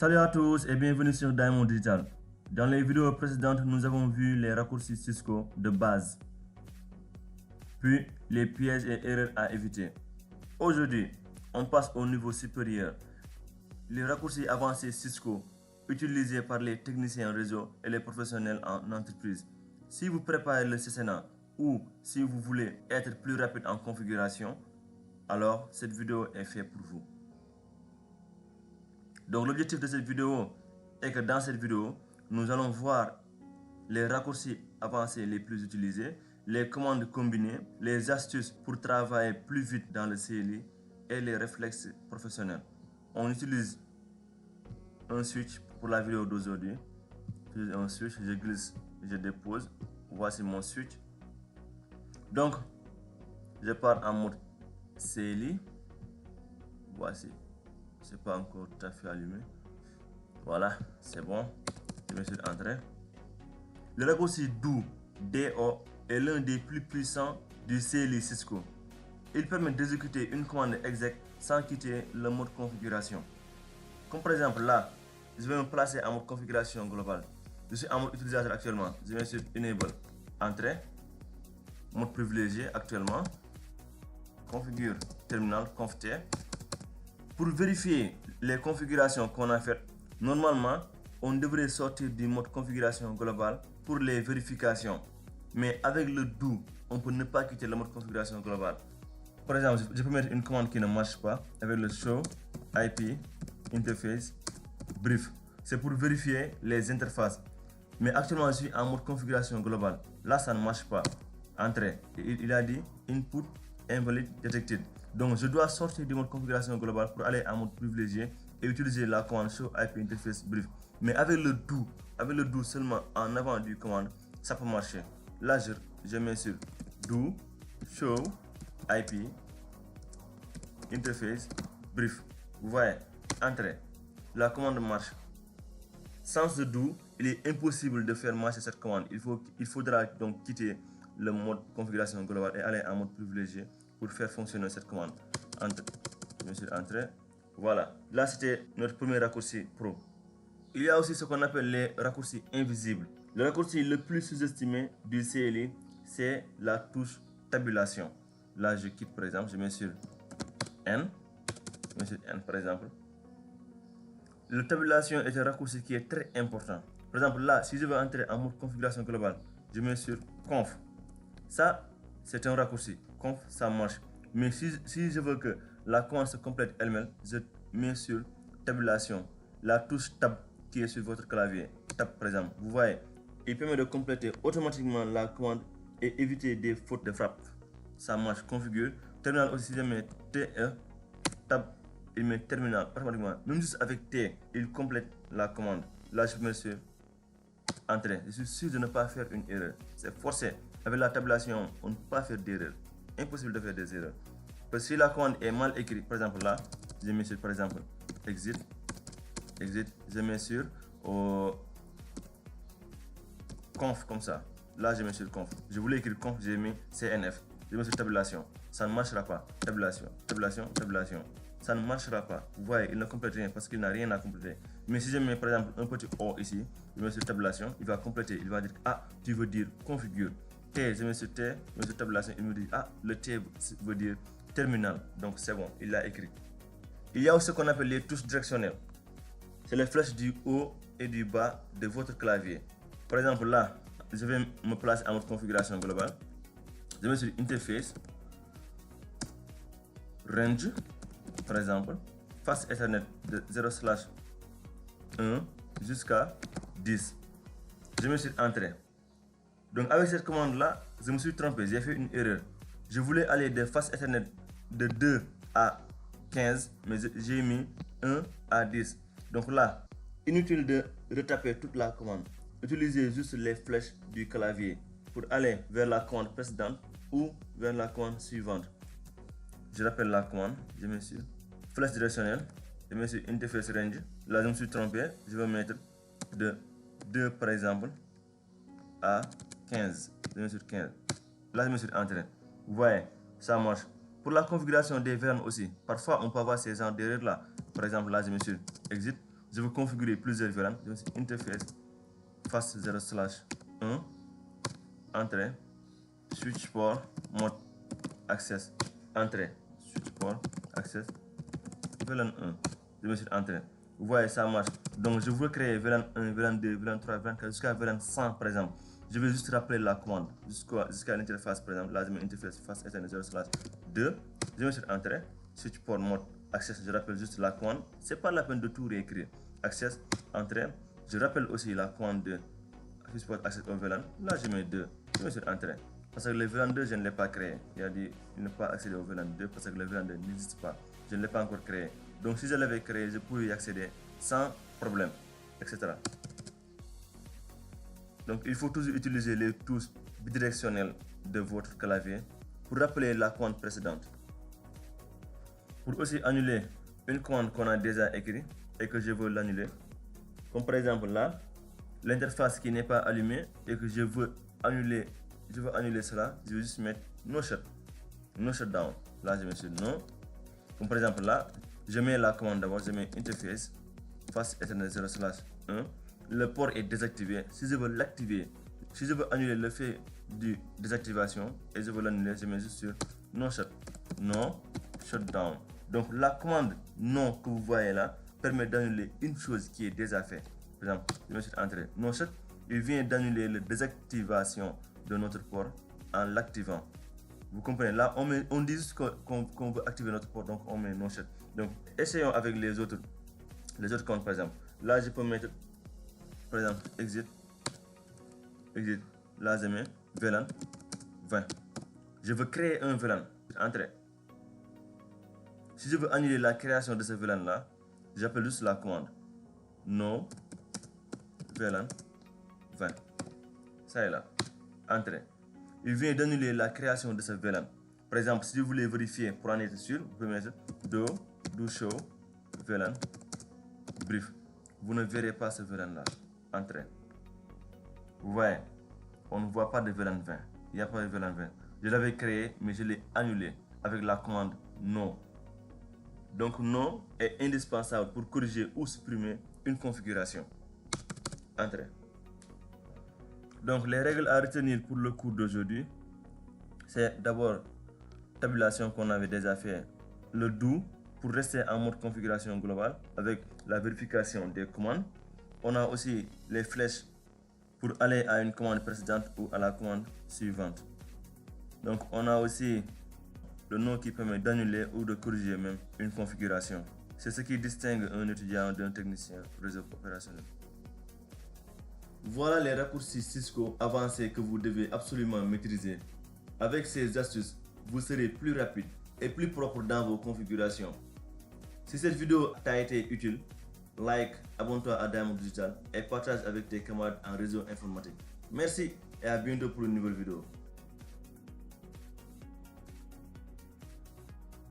Salut à tous et bienvenue sur Diamond Digital. Dans les vidéos précédentes, nous avons vu les raccourcis Cisco de base, puis les pièges et erreurs à éviter. Aujourd'hui, on passe au niveau supérieur. Les raccourcis avancés Cisco utilisés par les techniciens réseau et les professionnels en entreprise. Si vous préparez le CCNA ou si vous voulez être plus rapide en configuration, alors cette vidéo est faite pour vous. Donc l'objectif de cette vidéo est que dans cette vidéo, nous allons voir les raccourcis avancés les plus utilisés, les commandes combinées, les astuces pour travailler plus vite dans le CLI et les réflexes professionnels. On utilise un switch pour la vidéo d'aujourd'hui. J'utilise un switch, je glisse, je dépose. Voici mon switch. Donc, je pars en mode CLI. Voici. C'est pas encore tout à fait allumé. Voilà, c'est bon. Je vais sur Entrée. Le raccourci DO est l'un des plus puissants du CLI Cisco. Il permet d'exécuter une commande exec sans quitter le mode configuration. Comme par exemple là, je vais me placer en mode configuration globale. Je suis en mode utilisateur actuellement. Je vais sur Enable, Entrée, mode privilégié actuellement, configure terminal, conft. Pour vérifier les configurations qu'on a faites, normalement, on devrait sortir du mode configuration globale pour les vérifications. Mais avec le DO, on peut ne pas quitter le mode configuration globale. Par exemple, je peux mettre une commande qui ne marche pas avec le show IP interface brief. C'est pour vérifier les interfaces. Mais actuellement, je suis en mode configuration globale. Là, ça ne marche pas. Entrée. Il a dit input invalid detected. Donc, je dois sortir du mode configuration globale pour aller en mode privilégié et utiliser la commande show IP interface brief. Mais avec le DO seulement en avant du commande, ça peut marcher. Là, je mets sur DO show IP interface brief. Vous voyez, entrée. La commande marche. Sans ce DO, il est impossible de faire marcher cette commande. Il faudra donc quitter le mode configuration globale et aller en mode privilégié pour faire fonctionner cette commande. Bien sûr, Entrée. Voilà. Là, c'était notre premier raccourci pro. Il y a aussi ce qu'on appelle les raccourcis invisibles. Le raccourci le plus sous-estimé du CLI, c'est la touche tabulation. Là, je quitte par exemple, je mets sur N. Je mets sur N par exemple. La tabulation est un raccourci qui est très important. Par exemple, là, si je veux entrer en mode configuration globale, je mets sur conf. Ça, c'est un raccourci. Conf, ça marche. Mais si je veux que la commande se complète elle-même, je mets sur tabulation. La touche tab qui est sur votre clavier. Tab, par exemple. Vous voyez, il permet de compléter automatiquement la commande et éviter des fautes de frappe. Ça marche. Configure. Terminal aussi, si je mets TE, tab, il met terminal automatiquement. Même juste avec T, il complète la commande. Là, je mets sur Entrée. Je suis sûr de ne pas faire une erreur. C'est forcé. Avec la tabulation, on ne peut pas faire d'erreur. Impossible de faire des erreurs. Parce que si la commande est mal écrite, par exemple là, je mets sur par exemple exit, je mets sur conf comme ça. Là, je mets sur conf. Je voulais écrire conf, j'ai mis CNF. Je mets sur tabulation. Ça ne marchera pas. Tabulation. Ça ne marchera pas. Vous voyez, il ne complète rien parce qu'il n'a rien à compléter. Mais si je mets par exemple un petit O ici, je mets sur tabulation, il va compléter. Il va dire ah, tu veux dire configure. T, je mets sur T, je mets sur tabulation, il me dit ah, le T veut dire terminal. Donc c'est bon, il l'a écrit. Il y a aussi ce qu'on appelle les touches directionnelles. C'est les flèches du haut et du bas de votre clavier. Par exemple là, je vais me placer en mode configuration globale. Je mets sur interface, range, par exemple, face Ethernet de 0/1 jusqu'à 10. Je mets sur Entrée. Donc avec cette commande là, je me suis trompé, j'ai fait une erreur. Je voulais aller de face Ethernet de 2 à 15, mais j'ai mis 1 à 10. Donc là, inutile de retaper toute la commande. Utilisez juste les flèches du clavier pour aller vers la commande précédente ou vers la commande suivante. Je rappelle la commande, je mets sur flèche directionnelle, je mets sur interface range. Là, je me suis trompé, je vais mettre de 2 par exemple à 15. Je mets sur 15. Là, je mets sur Entrée. Vous voyez, ça marche. Pour la configuration des vernes aussi, parfois on peut avoir ces genres d'erreurs là. Par exemple, là, je mets sur Exit. je veux configurer plusieurs VLAN. Je vais sur interface, face 0/1, entrée, switch port, mode access, entrée, switch port, access, VLAN 1. Je vais sur entrée. Vous voyez, ça marche. Donc, je veux créer VLAN 1, VLAN 2, VLAN 3, VLAN 4, jusqu'à VLAN 100 par exemple. Je vais juste rappeler la commande jusqu'à l'interface par exemple. Là, je mets interface face Ethernet 0/2. Je vais sur entrée, switch port, mode access. Je rappelle juste la commande. C'est pas la peine de tout réécrire. Access, entrée. Je rappelle aussi la commande de switch port access au VLAN. Là, je mets 2. Je vais sur entrée. Parce que le VLAN 2, je ne l'ai pas créé. Il a dit il ne peut pas accéder au VLAN 2 parce que le VLAN 2 n'existe pas. Je ne l'ai pas encore créé. Donc, si je l'avais créé, je pourrais y accéder sans problème, etc. Donc, il faut toujours utiliser les touches bidirectionnelles de votre clavier pour rappeler la commande précédente. Pour aussi annuler une commande qu'on a déjà écrite et que je veux l'annuler, comme par exemple là, l'interface qui n'est pas allumée et que je veux annuler cela, je vais juste mettre no shutdown. Là, je mets sur no. Comme par exemple là, je mets la commande d'abord, je mets interface face Ethernet 0/1. Le port est désactivé. Si je veux l'activer, si je veux annuler le fait de désactivation et je veux l'annuler, je mets juste sur no shutdown. Donc la commande non que vous voyez là permet d'annuler une chose qui est déjà faite. Par exemple, je mets sur entrée no shut, il vient d'annuler la désactivation de notre port en l'activant. Vous comprenez, là on dit juste qu'on veut activer notre port, donc on met no shut. Donc essayons avec les autres comptes par exemple. Là je peux mettre par exemple exit. Là je mets VLAN 20. Je veux créer un VLAN. Entrée. Si je veux annuler la création de ce VLAN là, j'appelle juste la commande no VLAN 20. Ça est là. Entrée. Il vient d'annuler la création de ce VLAN. Par exemple, si vous voulez vérifier pour en être sûr, vous pouvez mettre do show VLAN brief. Vous ne verrez pas ce VLAN là. Entrée. Vous voyez, on ne voit pas de VLAN 20. Il n'y a pas de VLAN 20. Je l'avais créé, mais je l'ai annulé avec la commande no. Donc no est indispensable pour corriger ou supprimer une configuration. Entrée. Donc les règles à retenir pour le cours d'aujourd'hui, c'est d'abord tabulation qu'on avait déjà fait, le do pour rester en mode configuration globale avec la vérification des commandes. On a aussi les flèches pour aller à une commande précédente ou à la commande suivante. Donc on a aussi le no qui permet d'annuler ou de corriger même une configuration. C'est ce qui distingue un étudiant d'un technicien réseau opérationnel. Voilà les raccourcis Cisco avancés que vous devez absolument maîtriser. Avec ces astuces, vous serez plus rapide et plus propre dans vos configurations. Si cette vidéo t'a été utile, like, abonne-toi à Diamond Digital et partage avec tes camarades en réseau informatique. Merci et à bientôt pour une nouvelle vidéo.